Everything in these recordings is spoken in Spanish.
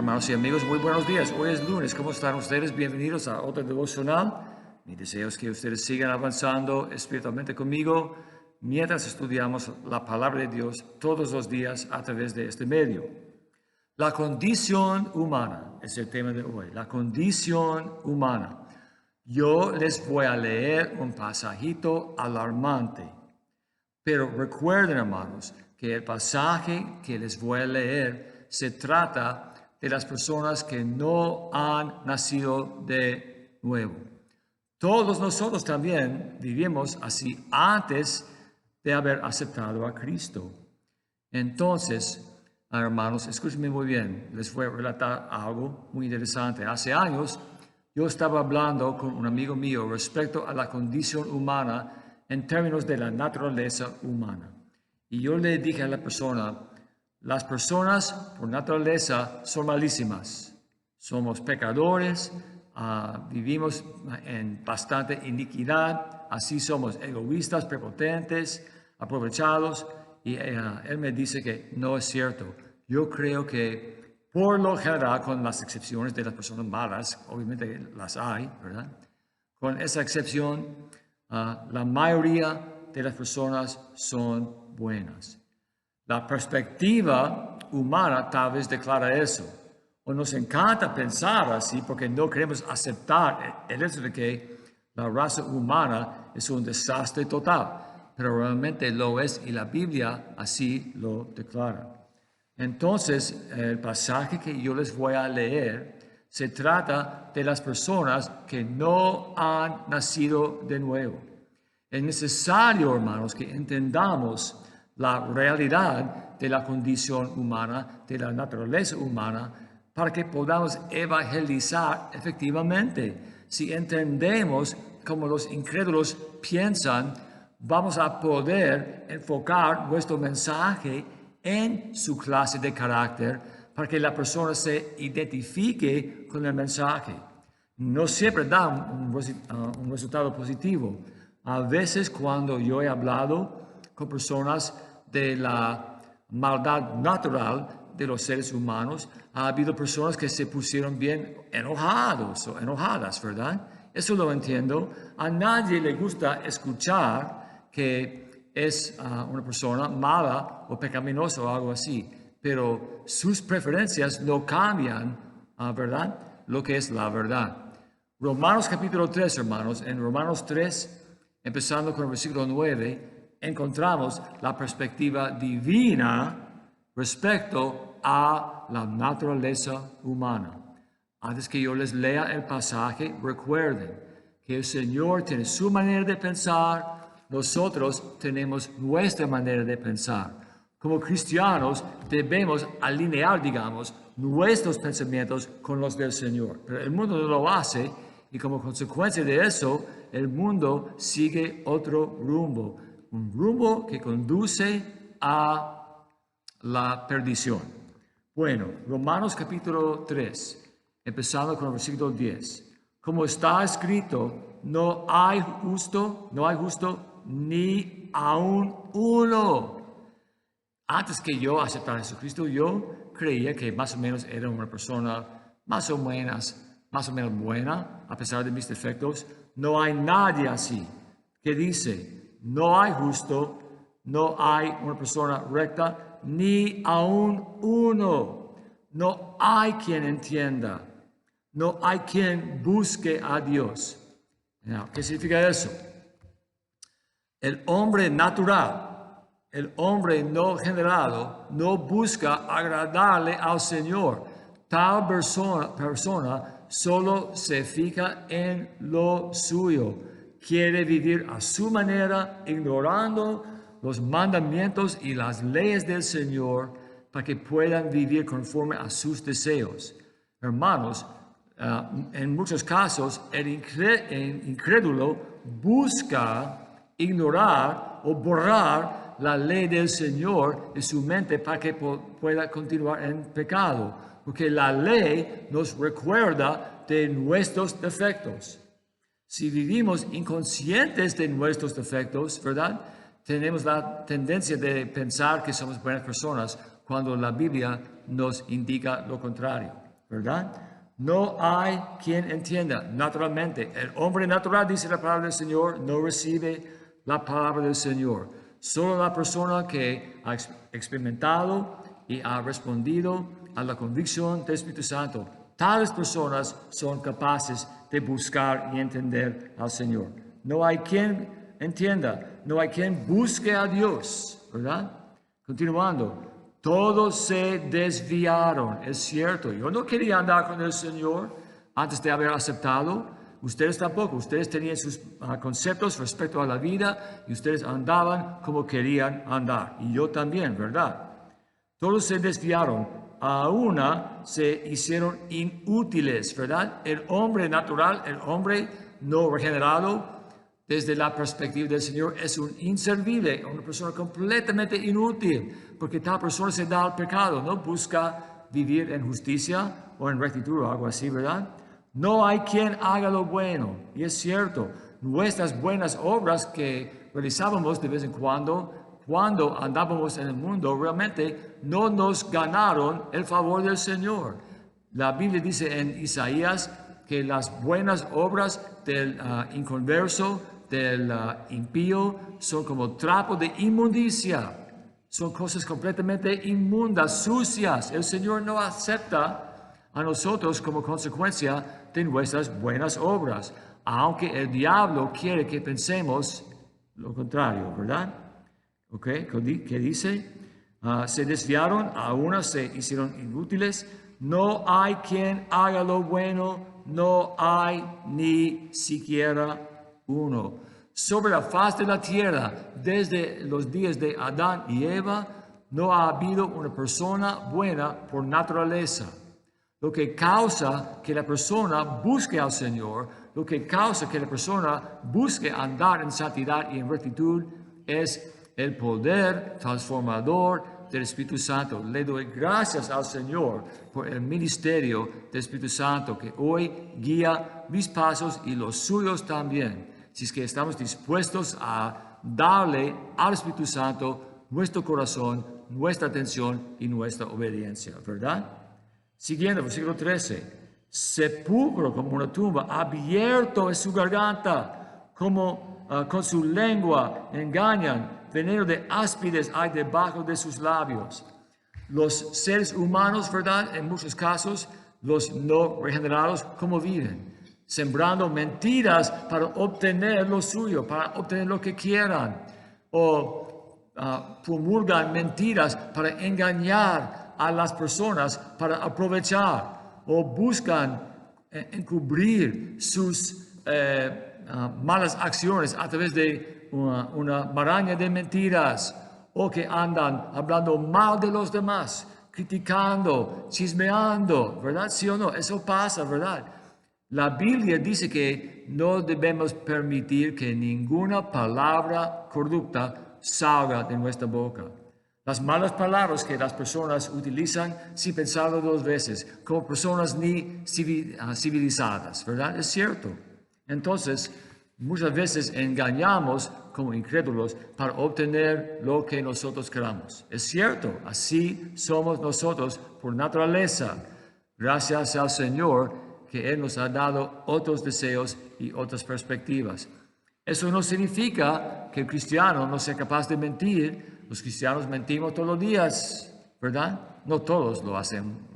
Hermanos y amigos, muy buenos días. Hoy es lunes. ¿Cómo están ustedes? Bienvenidos a otro devocional. Mi deseo es que ustedes sigan avanzando espiritualmente conmigo mientras estudiamos la palabra de Dios todos los días a través de este medio. La condición humana es el tema de hoy. La condición humana. Yo les voy a leer un pasajito alarmante. Pero recuerden, hermanos, que el pasaje que les voy a leer se trata de las personas que no han nacido de nuevo. Todos nosotros también vivimos así antes de haber aceptado a Cristo. Entonces, hermanos, escúchenme muy bien, les voy a relatar algo muy interesante. Hace años yo estaba hablando con un amigo mío respecto a la condición humana en términos de la naturaleza humana. Y yo le dije a la persona, las personas por naturaleza son malísimas. Somos pecadores, vivimos en bastante iniquidad, así somos egoístas, prepotentes, aprovechados. Y él me dice que no es cierto. Yo creo que por lo general, con las excepciones de las personas malas, obviamente las hay, ¿verdad? Con esa excepción, la mayoría de las personas son buenas. La perspectiva humana tal vez declara eso. O nos encanta pensar así porque no queremos aceptar el hecho de que la raza humana es un desastre total. Pero realmente lo es y la Biblia así lo declara. Entonces, el pasaje que yo les voy a leer se trata de las personas que no han nacido de nuevo. Es necesario, hermanos, que entendamos la realidad de la condición humana, de la naturaleza humana, para que podamos evangelizar efectivamente. Si entendemos cómo los incrédulos piensan, vamos a poder enfocar nuestro mensaje en su clase de carácter para que la persona se identifique con el mensaje. No siempre da un resultado positivo. A veces cuando yo he hablado con personas de la maldad natural de los seres humanos, ha habido personas que se pusieron bien enojados o enojadas, ¿verdad? Eso lo entiendo. A nadie le gusta escuchar que es una persona mala o pecaminosa o algo así, pero sus preferencias no cambian, ¿verdad? Lo que es la verdad. Romanos capítulo 3, hermanos, en Romanos 3, empezando con el versículo 9, encontramos la perspectiva divina respecto a la naturaleza humana. Antes que yo les lea el pasaje, recuerden que el Señor tiene su manera de pensar, nosotros tenemos nuestra manera de pensar. Como cristianos debemos alinear, digamos, nuestros pensamientos con los del Señor. Pero el mundo no lo hace y como consecuencia de eso, el mundo sigue otro rumbo. Un rumbo que conduce a la perdición. Bueno, Romanos capítulo 3, empezando con el versículo 10. Como está escrito, no hay justo ni aún uno. Antes que yo aceptara a Jesucristo, yo creía que más o menos era una persona más o menos buena, a pesar de mis defectos. No hay nadie así que dice, no hay justo, no hay una persona recta, ni aún uno. No hay quien entienda, no hay quien busque a Dios. ¿Qué significa eso? El hombre natural, el hombre no generado, no busca agradarle al Señor. Tal persona solo se fija en lo suyo. Quiere vivir a su manera, ignorando los mandamientos y las leyes del Señor para que puedan vivir conforme a sus deseos. Hermanos, en muchos casos el incrédulo busca ignorar o borrar la ley del Señor de su mente para que pueda continuar en pecado, porque la ley nos recuerda de nuestros defectos. Si vivimos inconscientes de nuestros defectos, ¿verdad? Tenemos la tendencia de pensar que somos buenas personas cuando la Biblia nos indica lo contrario. ¿verdad? No hay quien entienda. Naturalmente, el hombre natural, dice la palabra del Señor, no recibe la palabra del Señor. Solo la persona que ha experimentado y ha respondido a la convicción del Espíritu Santo, tales personas son capaces de buscar y entender al Señor. No hay quien entienda, no hay quien busque a Dios, ¿verdad? Continuando. Todos se desviaron, es cierto. Yo no quería andar con el Señor antes de haber aceptado. Ustedes tampoco. Ustedes tenían sus conceptos respecto a la vida y ustedes andaban como querían andar. Y yo también, ¿verdad? Todos se desviaron. A una se hicieron inútiles, ¿verdad? El hombre natural, el hombre no regenerado, desde la perspectiva del Señor, es un inservible, una persona completamente inútil, porque tal persona se da al pecado, no busca vivir en justicia o en rectitud o algo así, ¿verdad? No hay quien haga lo bueno, y es cierto, nuestras buenas obras que realizábamos de vez en cuando andábamos en el mundo, realmente no nos ganaron el favor del Señor. La Biblia dice en Isaías que las buenas obras del inconverso, del impío, son como trapo de inmundicia. Son cosas completamente inmundas, sucias. El Señor no acepta a nosotros como consecuencia de nuestras buenas obras, aunque el diablo quiere que pensemos lo contrario, ¿verdad? ¿Ok? ¿Qué dice? Se desviaron, a unas se hicieron inútiles. No hay quien haga lo bueno, no hay ni siquiera uno. Sobre la faz de la tierra, desde los días de Adán y Eva, no ha habido una persona buena por naturaleza. Lo que causa que la persona busque al Señor, lo que causa que la persona busque andar en santidad y en rectitud, es el poder transformador del Espíritu Santo. Le doy gracias al Señor por el ministerio del Espíritu Santo que hoy guía mis pasos y los suyos también. Si es que estamos dispuestos a darle al Espíritu Santo nuestro corazón, nuestra atención y nuestra obediencia, ¿verdad? Siguiendo, versículo 13. Sepulcro como una tumba, abierto es su garganta, como con su lengua engañan. Veneno de áspides hay debajo de sus labios. Los seres humanos, ¿verdad? En muchos casos, los no regenerados, ¿cómo viven? Sembrando mentiras para obtener lo suyo, para obtener lo que quieran. O promulgan mentiras para engañar a las personas, para aprovechar. O buscan encubrir sus malas acciones a través de una maraña de mentiras, o que andan hablando mal de los demás, criticando, chismeando, ¿verdad? ¿Sí o no? Eso pasa, ¿verdad? La Biblia dice que no debemos permitir que ninguna palabra corrupta salga de nuestra boca. Las malas palabras que las personas utilizan sin pensarlo dos veces, como personas ni civilizadas, ¿verdad? Es cierto. Entonces, muchas veces engañamos como incrédulos para obtener lo que nosotros queramos. Es cierto, así somos nosotros por naturaleza. Gracias al Señor que Él nos ha dado otros deseos y otras perspectivas. Eso no significa que el cristiano no sea capaz de mentir. Los cristianos mentimos todos los días, ¿verdad? No todos lo hacen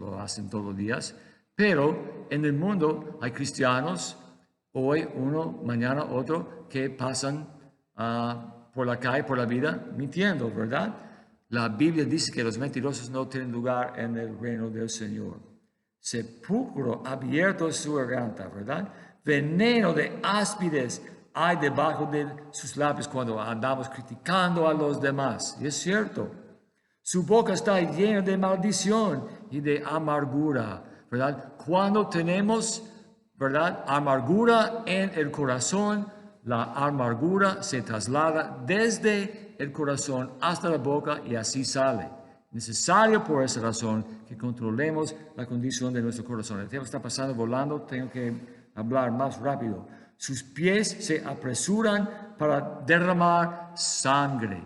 todos los días, pero en el mundo hay cristianos, hoy uno, mañana otro, que pasan por la calle, por la vida, mintiendo, ¿verdad? La Biblia dice que los mentirosos no tienen lugar en el reino del Señor. Sepulcro abierto es su garganta, ¿verdad? Veneno de áspides hay debajo de sus labios cuando andamos criticando a los demás. Y es cierto. Su boca está llena de maldición y de amargura, ¿verdad? Cuando tenemos, ¿verdad?, amargura en el corazón, la amargura se traslada desde el corazón hasta la boca y así sale. Necesario por esa razón que controlemos la condición de nuestro corazón. El tiempo está pasando volando, tengo que hablar más rápido. Sus pies se apresuran para derramar sangre,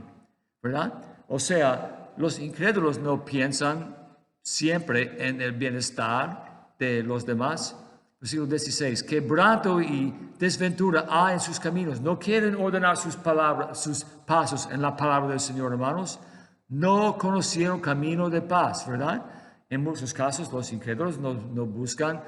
¿verdad? O sea, los incrédulos no piensan siempre en el bienestar de los demás. Versículo 16, quebranto y desventura hay en sus caminos. No quieren ordenar sus pasos en la palabra del Señor, hermanos. No conocieron camino de paz, ¿verdad? En muchos casos los incrédulos no buscan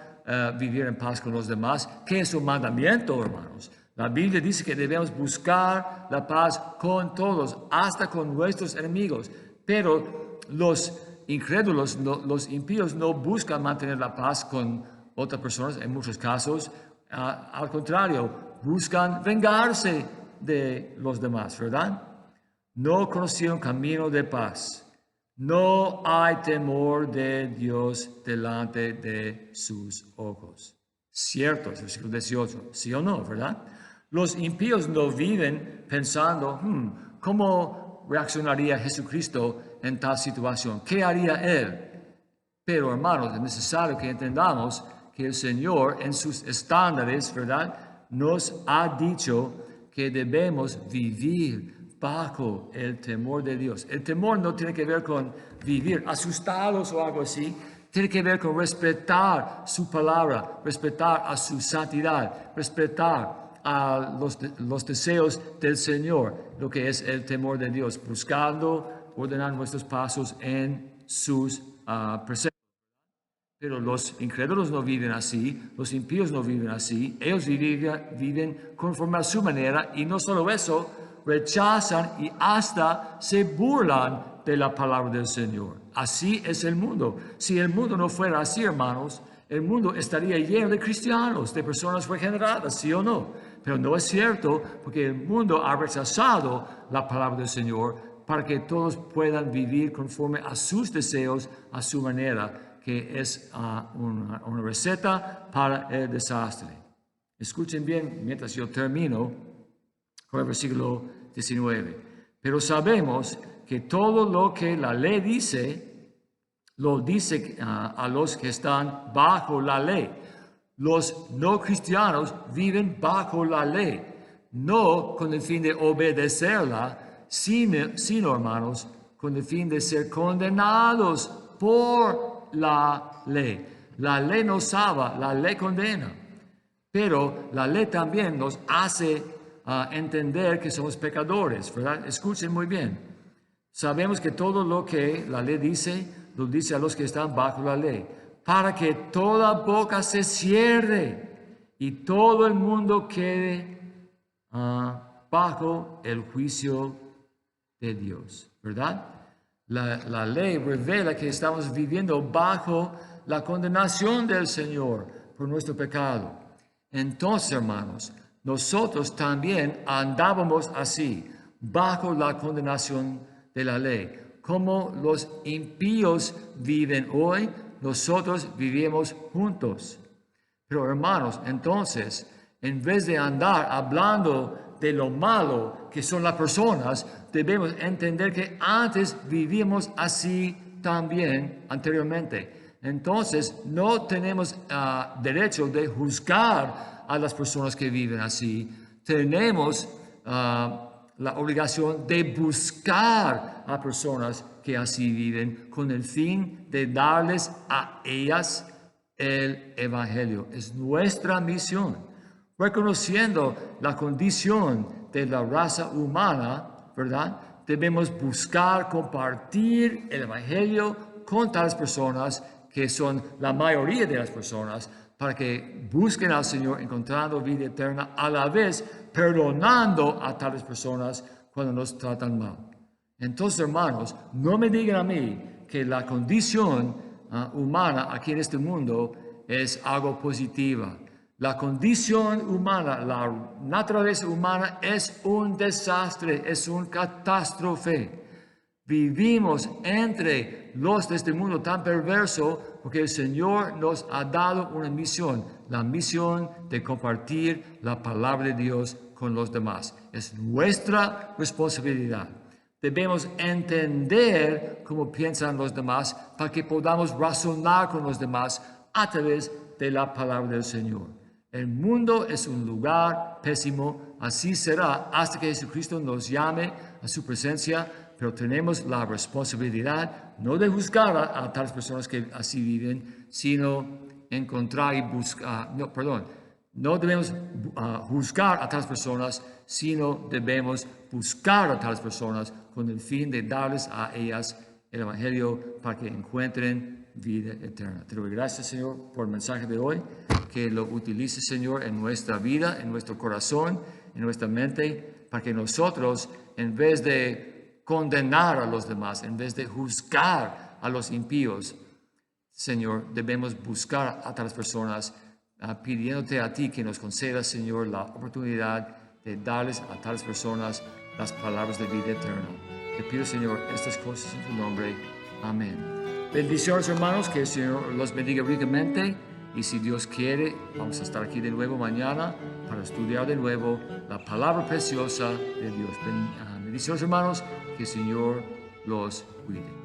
vivir en paz con los demás. ¿Qué es un mandamiento, hermanos? La Biblia dice que debemos buscar la paz con todos, hasta con nuestros enemigos. Pero los incrédulos, los impíos no buscan mantener la paz con otras personas, en muchos casos, al contrario, buscan vengarse de los demás, ¿verdad? No conocieron camino de paz. No hay temor de Dios delante de sus ojos. Cierto, es el versículo 18, ¿sí o no, verdad? Los impíos no viven pensando, ¿cómo reaccionaría Jesucristo en tal situación? ¿Qué haría Él? Pero, hermanos, es necesario que entendamos que el Señor en sus estándares, ¿verdad?, nos ha dicho que debemos vivir bajo el temor de Dios. El temor no tiene que ver con vivir asustados o algo así, tiene que ver con respetar su palabra, respetar a su santidad, respetar a los deseos del Señor, lo que es el temor de Dios, buscando ordenar nuestros pasos en sus presencias. Pero los incrédulos no viven así, los impíos no viven así, ellos viven conforme a su manera y no solo eso, rechazan y hasta se burlan de la palabra del Señor. Así es el mundo. Si el mundo no fuera así, hermanos, el mundo estaría lleno de cristianos, de personas regeneradas, ¿sí o no? Pero no es cierto, porque el mundo ha rechazado la palabra del Señor para que todos puedan vivir conforme a sus deseos, a su manera, que es una receta para el desastre. Escuchen bien mientras yo termino con el versículo 19. Pero sabemos que todo lo que la ley dice, lo dice a los que están bajo la ley. Los no cristianos viven bajo la ley, no con el fin de obedecerla, sino, hermanos, con el fin de ser condenados por la ley. La ley nos salva, la ley condena, pero la ley también nos hace entender que somos pecadores, ¿verdad? Escuchen muy bien. Sabemos que todo lo que la ley dice, lo dice a los que están bajo la ley, para que toda boca se cierre y todo el mundo quede bajo el juicio de Dios, ¿verdad? La ley revela que estamos viviendo bajo la condenación del Señor por nuestro pecado. Entonces, hermanos, nosotros también andábamos así, bajo la condenación de la ley. Como los impíos viven hoy, nosotros vivimos juntos. Pero, hermanos, entonces, en vez de andar hablando de lo malo que son las personas, debemos entender que antes vivíamos así también anteriormente. Entonces, no tenemos derecho de juzgar a las personas que viven así. Tenemos la obligación de buscar a personas que así viven con el fin de darles a ellas el Evangelio. Es nuestra misión. Reconociendo la condición de la raza humana, ¿verdad? Debemos buscar compartir el Evangelio con tales personas que son la mayoría de las personas, para que busquen al Señor encontrando vida eterna, a la vez perdonando a tales personas cuando nos tratan mal. Entonces, hermanos, no me digan a mí que la condición humana aquí en este mundo es algo positiva. La condición humana, la naturaleza humana es un desastre, es una catástrofe. Vivimos entre los de este mundo tan perverso porque el Señor nos ha dado una misión, la misión de compartir la palabra de Dios con los demás. Es nuestra responsabilidad. Debemos entender cómo piensan los demás para que podamos razonar con los demás a través de la palabra del Señor. El mundo es un lugar pésimo, así será hasta que Jesucristo nos llame a su presencia, pero tenemos la responsabilidad no de juzgar a tales personas que así viven, sino encontrar y buscar, no debemos juzgar a tales personas, sino debemos buscar a tales personas con el fin de darles a ellas el Evangelio para que encuentren vida eterna. Te doy gracias, Señor, por el mensaje de hoy, que lo utilices, Señor, en nuestra vida, en nuestro corazón, en nuestra mente, para que nosotros, en vez de condenar a los demás, en vez de juzgar a los impíos, Señor, debemos buscar a tales personas, pidiéndote a ti que nos concedas, Señor, la oportunidad de darles a tales personas las palabras de vida eterna. Te pido, Señor, estas cosas en tu nombre. Amén. Bendiciones, hermanos, que el Señor los bendiga ricamente. Y si Dios quiere, vamos a estar aquí de nuevo mañana para estudiar de nuevo la palabra preciosa de Dios. Bendiciones, hermanos, que el Señor los cuide.